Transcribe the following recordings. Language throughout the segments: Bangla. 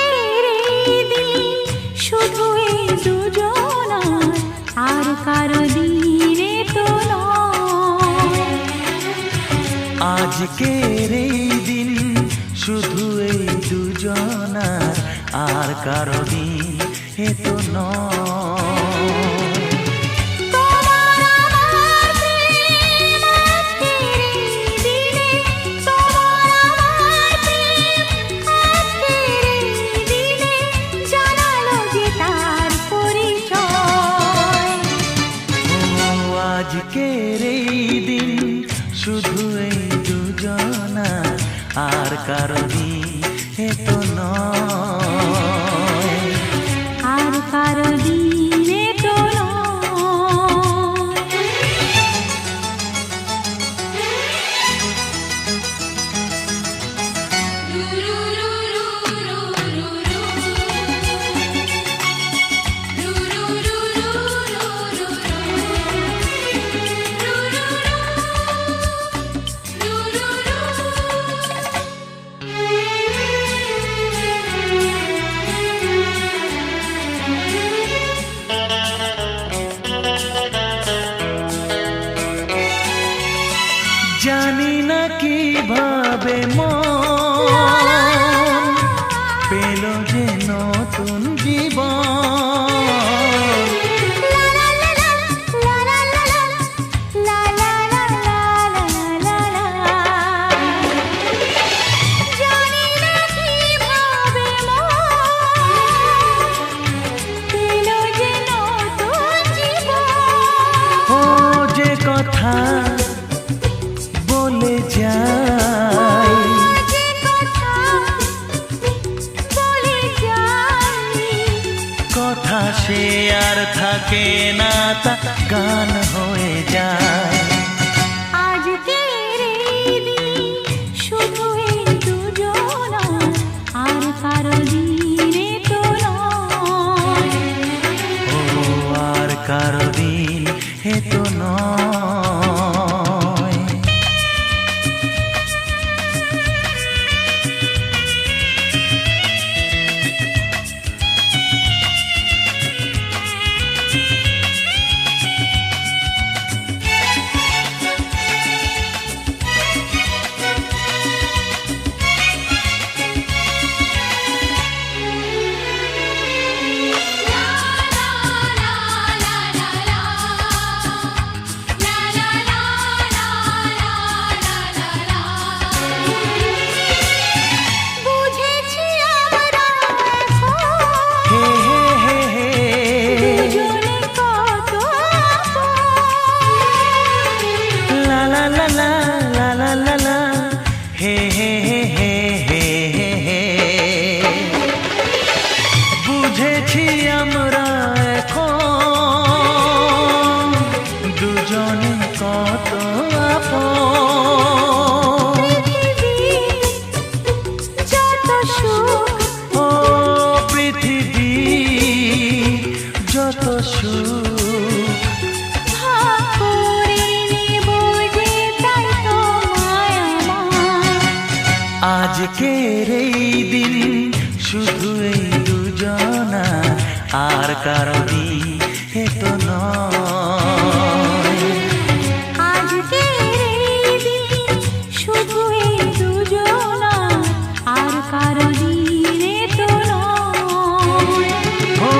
আজকের এই দিন শুধু এই দুজনার, আর কারো দিনে তো নয়। আজকের এই দিন শুধু এই দুজনার, আর কারো দিন এ তো নয়। আজকের এই দিন শুধু এই দুজনার, আর কারো দিন এ তো নয়। আর কারো দিনে তো জানি না কিভাবে মন পেল যে নতুন জীবন। ও যে কথা বলে যাই, কথা সে আর থাকে না, তা গান হয়ে যায়। আজকের এই দিন শুধু এই দুজনার, আর কারো দিনে তো নয়। ও আর কারো দিন এ তো নয়। বুঝেছি আমরা এখন দুজনে কত আপন। ও পৃথিবী যত সুখ, আজকের এই দিন শুধু এই দুজনা, আর কারো দিন এ তো নয়। আজকের এই দিন শুধু এই দুজনার, আর কারো দিনে তো নয়। ও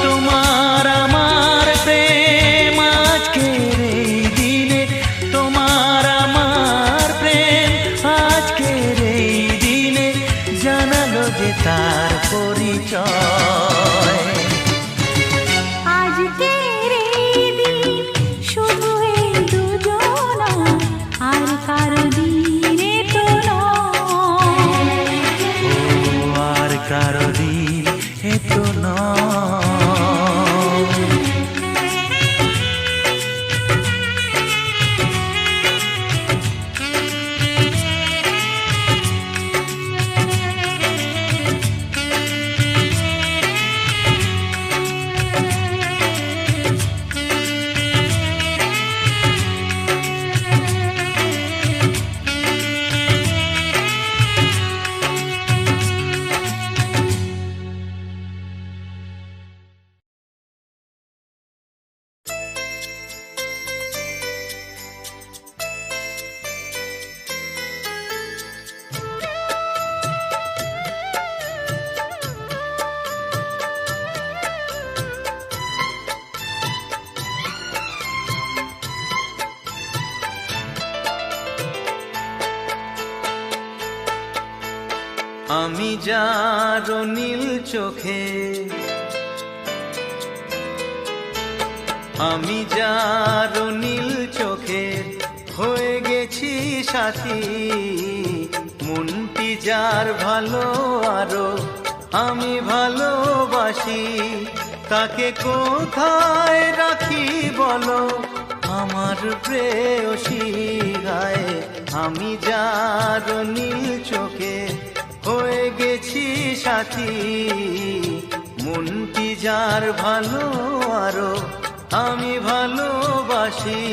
তোমার আমার প্রেম আজকের এই দিনে, তোমার আমার প্রেম আজকের এই দিনে জানালো যে তার পরিচয়। আজকের এই দিন শুধু এই দুজনার, আর কারো দিনে তো নয়। ও আর কারো দিন এ তো নয়। আমি যার নীল চোখে, আমি যার নীল চোখে হয়ে গেছি সাথী, মনটি যার ভালো আরো আমি ভালোবাসি, তাকে কোথায় রাখি বলো আমার প্রেয়সী গায়ে। আমি যার নীল চোখে হয়ে গেছি সাথী, মনটি যার ভালো আরো আমি ভালোবাসি।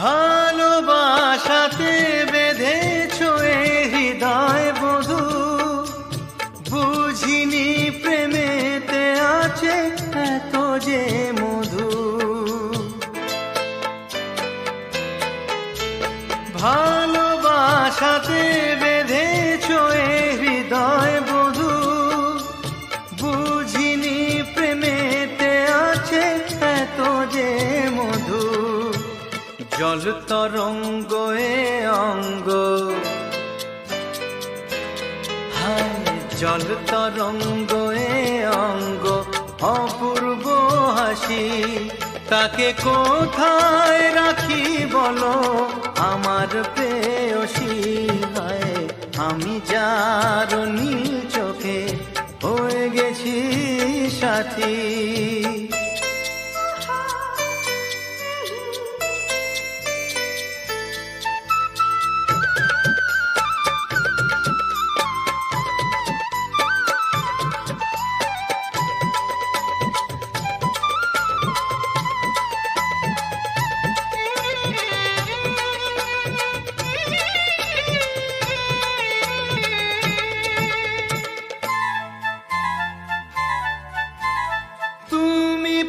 ভালোবাসাতে বেঁধেছো এ হৃদয় বধূ, বুঝিনি প্রেমেতে আছে এত যে মধু। ভালোবাসাতে বেঁধেছো এ হৃদয় বধূ, বুঝিনি প্রেমেতে আছে এত যে মধু। জল তরঙ্গ এ অঙ্গ, হায় জল তরঙ্গ এ অঙ্গ অপূর্ব হাসি, তাকে কোথায় রাখি বলো আমার প্রেয়সী গায়ে। আমি যার নীল চোখে হয়ে গেছি সাথী।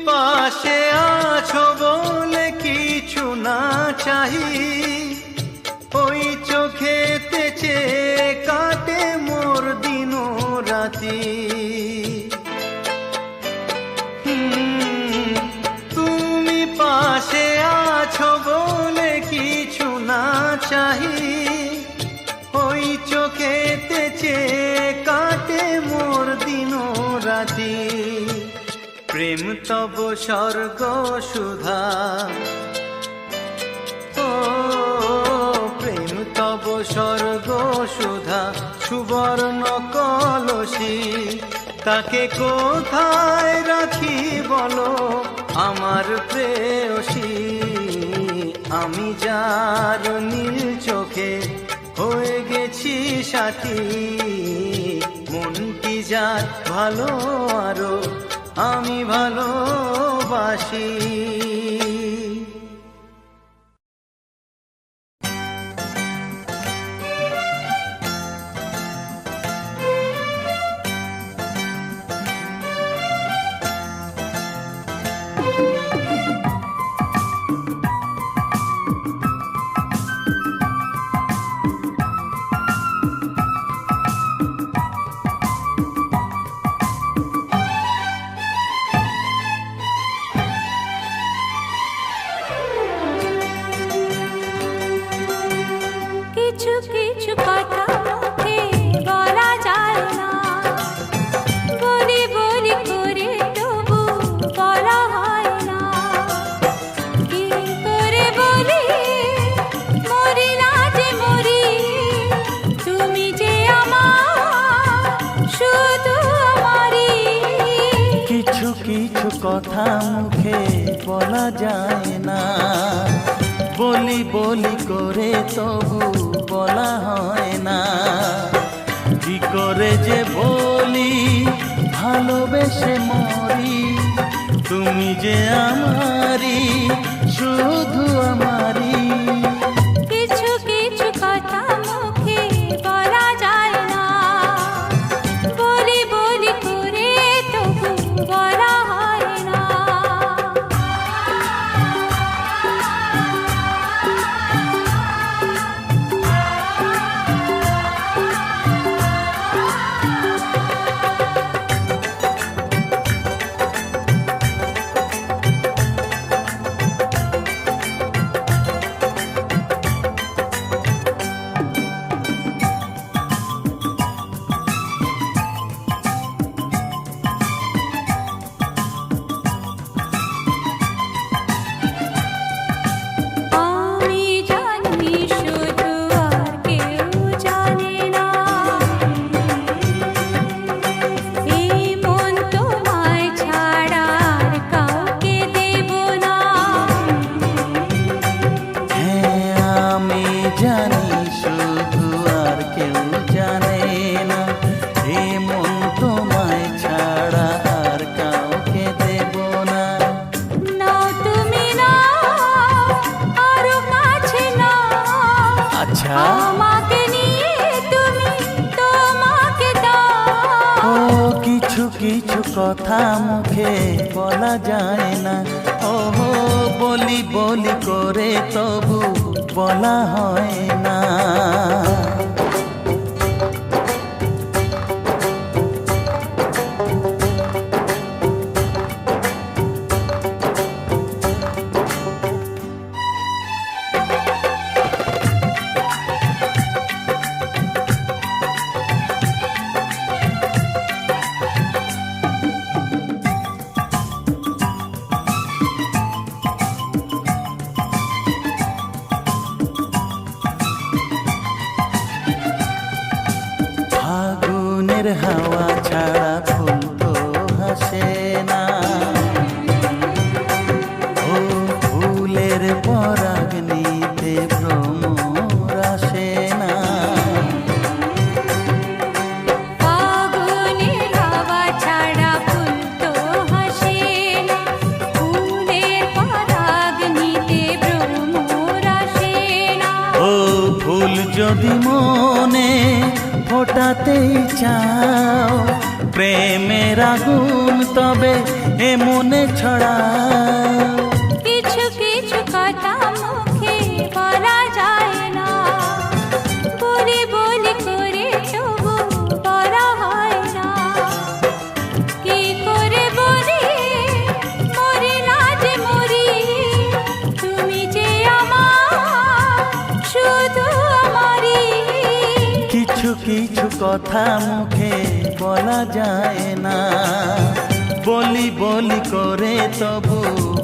পাশে আছো বলে কিছু না চাহি, ওই চোখেতে চেয়ে কাটে মোর দিন রাতি। তুমি পাশে আছো বলে কিছু না চাহি, ওই চোখেতে চেয়ে কাটে মোর দিন রাতি। প্রেম তব স্বর্গ সুধা, ও প্রেম তব স্বর্গ সুধা সুবর্ণ কলসী, তাকে কোথায় রাখি বলো আমার প্রেয়সী। আমি যার নীল চোখে হয়ে গেছি সাথী, মনটি যার ভালো আরো আমি ভালোবাসি। কথা মুখে বলা যায় না, বলি বলি করে তবু বলা হয় না। কি করে যে বলি ভালোবেসে মরি, তুমি যে আমারই শুধু আমারই। কিছু কিছু কথা মুখে বলা যায় না, বলি বলি করে তবু বলা হয় না। আমি জানি শুধু আর কেউ জানে না, এই মন তোমায় ছাড়া আর কাউকে দেব না। হ্যাঁ আমি জানি শুধু আর কেউ জানে না, এ মন তোমায় ছাড়া আর কাউকে দেব না। নাও তুমি নাও, আরো কাছে নাও, আচ্ছা আমাকে নিয়ে তুমি তোমাকে দাও। ও কিছু কিছু কথা মুখে বলা যায় না, ও বলি বলি করে তবু বলা হয় না। ফাগুনের হাওয়া ছাড়া ফুল তো হাসে না, ও ফুলের পরাগ নিতে ভ্রমর আসে না। ফাগুনের হাওয়া ছাড়া ফুল তো হাসে না, ফুলের পরাগ নিতে ভ্রমর আসে না। ও ফুল যদি মনে ফোটাতেই চাও, প্রেমের আগুন তবে এ মনে ছড়াও। কিছু কিছু কথা মুখে বলা যায় না, বলি বলি করে তবু বলা হয় না। কি করে বলি মরি না যে মরি, তুমি যে আমার শুধু আমারই। কিছু কিছু কথা মুখে বলা যায় না, বলি বলি করে তবু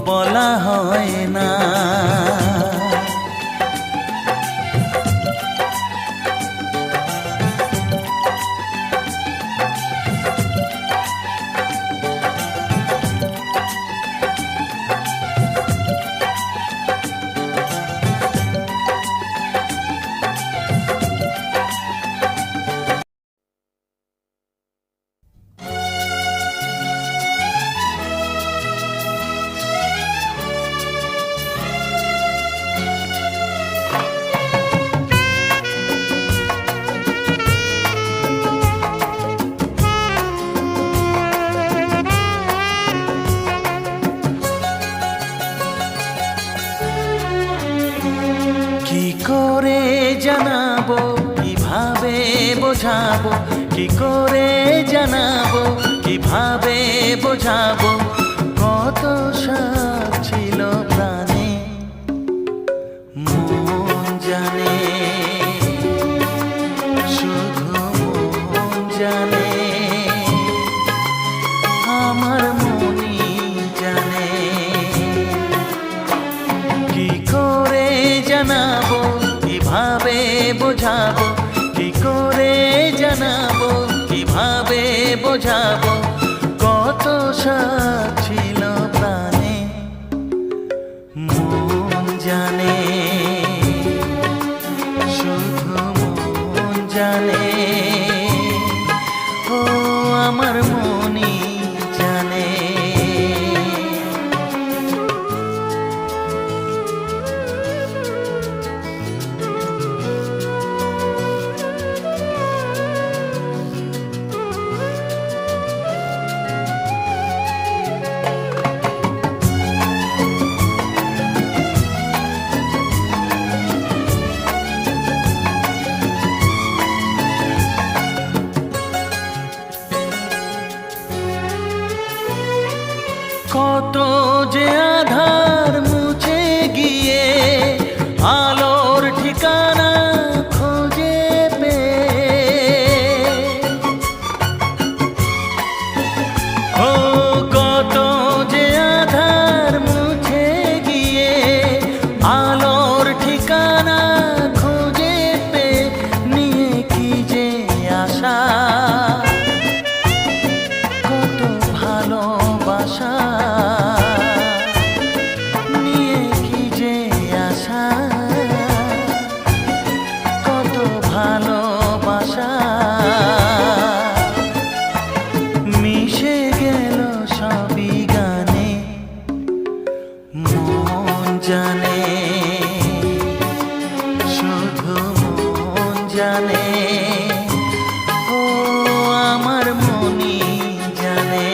বলা হয় না। কি করে জানাবো, কিভাবে বোঝাবো, কি করে জানাবো, কিভাবে বোঝাবো, কত সাথ ছিল প্রাণে মন জানে, শুধু মন জানে, আমার মনই জানে। কি করে জানাবো, কিভাবে বোঝাবো, কি করে জানাবো, কিভাবে বোঝাবো, কত সাথ ছিল প্রাণে মন জানে, শুধু মন জানে, ও আমার মনই জানে। ঠিকানা খুঁজে ও কত যে আধার মুছে গিয়ে আলোর ঠিকানা খুঁজে নিয়ে কি যে আশা কত ভালোবাসা নিয়ে কি যে আশা কত ভালোবাসা মিশে গেল সবই গানে মন জানে শুধু মন জানে ও আমার মনই জানে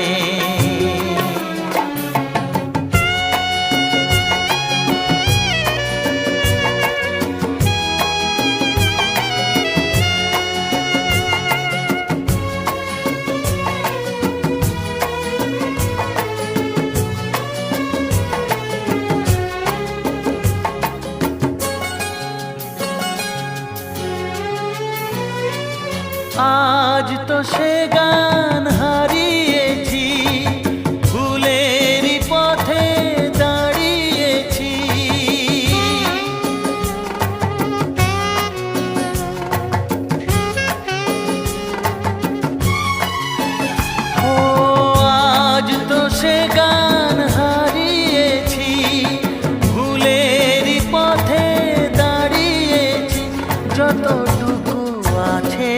আজ তো সে গান হারিয়েছি ভুলেরই পথে দাঁড়িয়েছি ও আজ তো সে গান হারিয়েছি ভুলেরই পথে দাঁড়িয়েছি যতটুকু আছে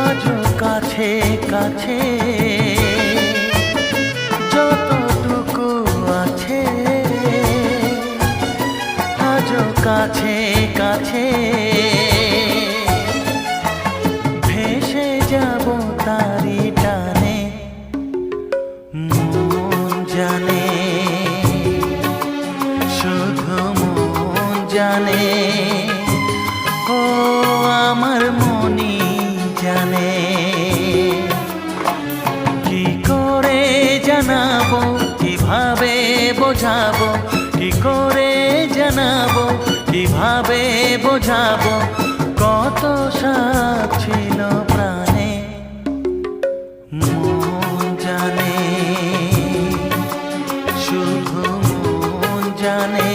আজও কাছে কাছে যতটুকু আছে আজও কাছে কাছে ভেসে যাব তারি টানে মন জানে শুধু মন জানে ও আমার মনই জানে কি করে জানাবো কিভাবে বোঝাবো কি করে জানাবো কিভাবে বোঝাবো কত সাপ ছিল প্রাণে মন জানে শুধু মন জানে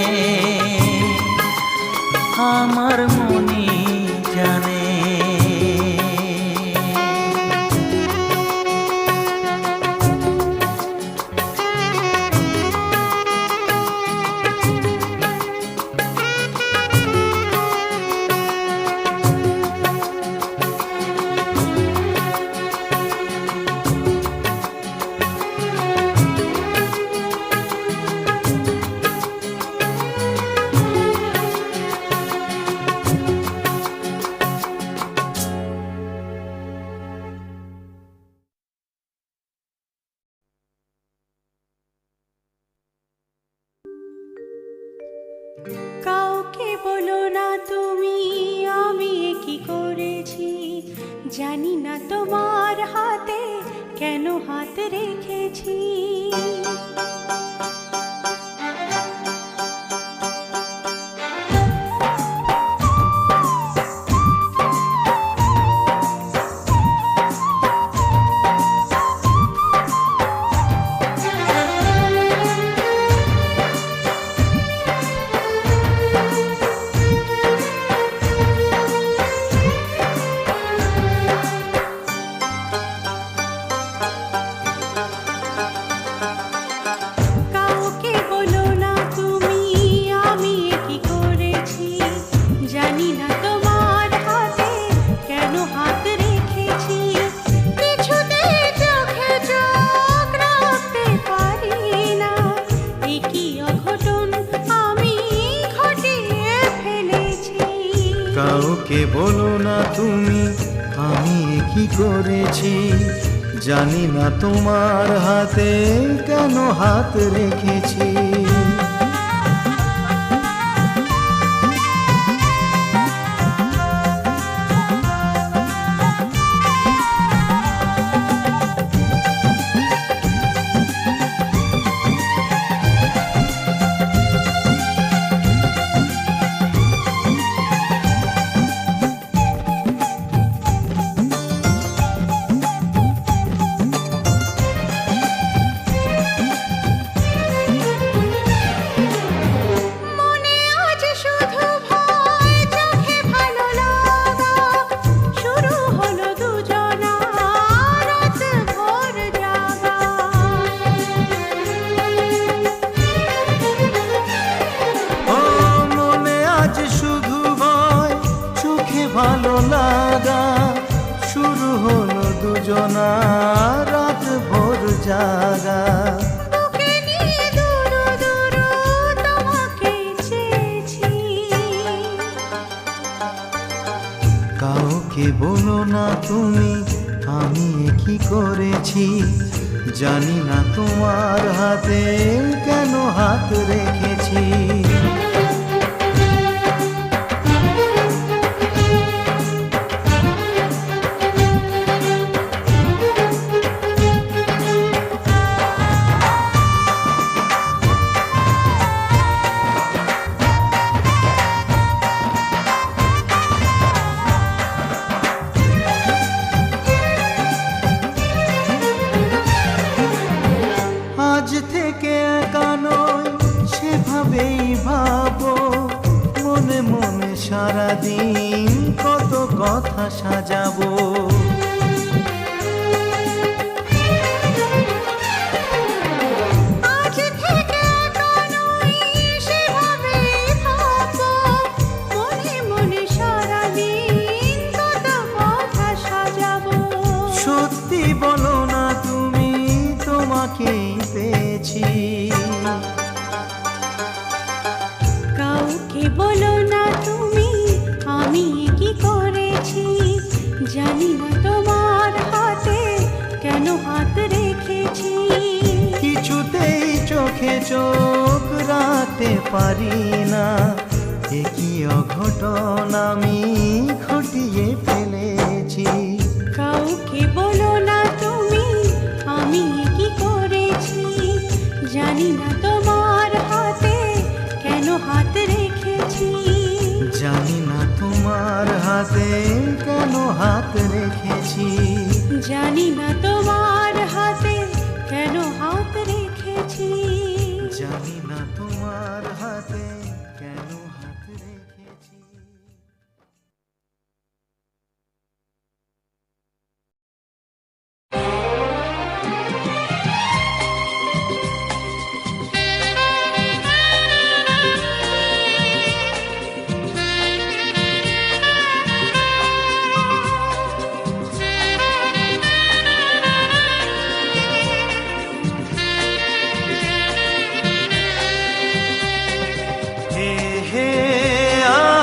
আমার মনই জানে কাউকে বলো না তুমি আমি কি করেছি জানি না তোমার হাতে কেন হাত রেখেছি কাউকে বলো না তুমি আমি কি করেছি জানি না তোমার হাতে কেন হাত রেখেছি না রাত ভোর জাগা। বুকে নিয়ে দুরু দুরু তোমাকে চেয়েছি। কাউকে বলো না তুমি আমি এ কি করেছি, জানি না তোমার হাতে কেন হাত রেখেছি। আজ থেকে একা নই সেভাবেই ভাবো, মনে মনে সারাদিন কত কথা সাজাবো। আজ থেকে একা নই সেভাবেই ভাবো, মনে মনে সারাদিন কত কথা সাজাবো। সত্যি বলো না তুমি তোমাকেই পেয়েছি। কাউকে বলো না তুমি আমি কি করেছি, জানি না তোমার হাতে কেন হাত রেখেছি। কিছুতেই চোখে চোখ রাখতে পারি না, এ কি অঘটন আমি ঘটিয়ে ফেলেছি। কাউকে বলো না তুমি আমি কি করেছি, জানি না তোমার হাতে কেন হাত রেখেছি। জানি না তোমার হাতে কেন হাত রেখেছি। জানি না তোমার হাতে কেন হাত রেখেছি। জানি না তোমার হাতে কেন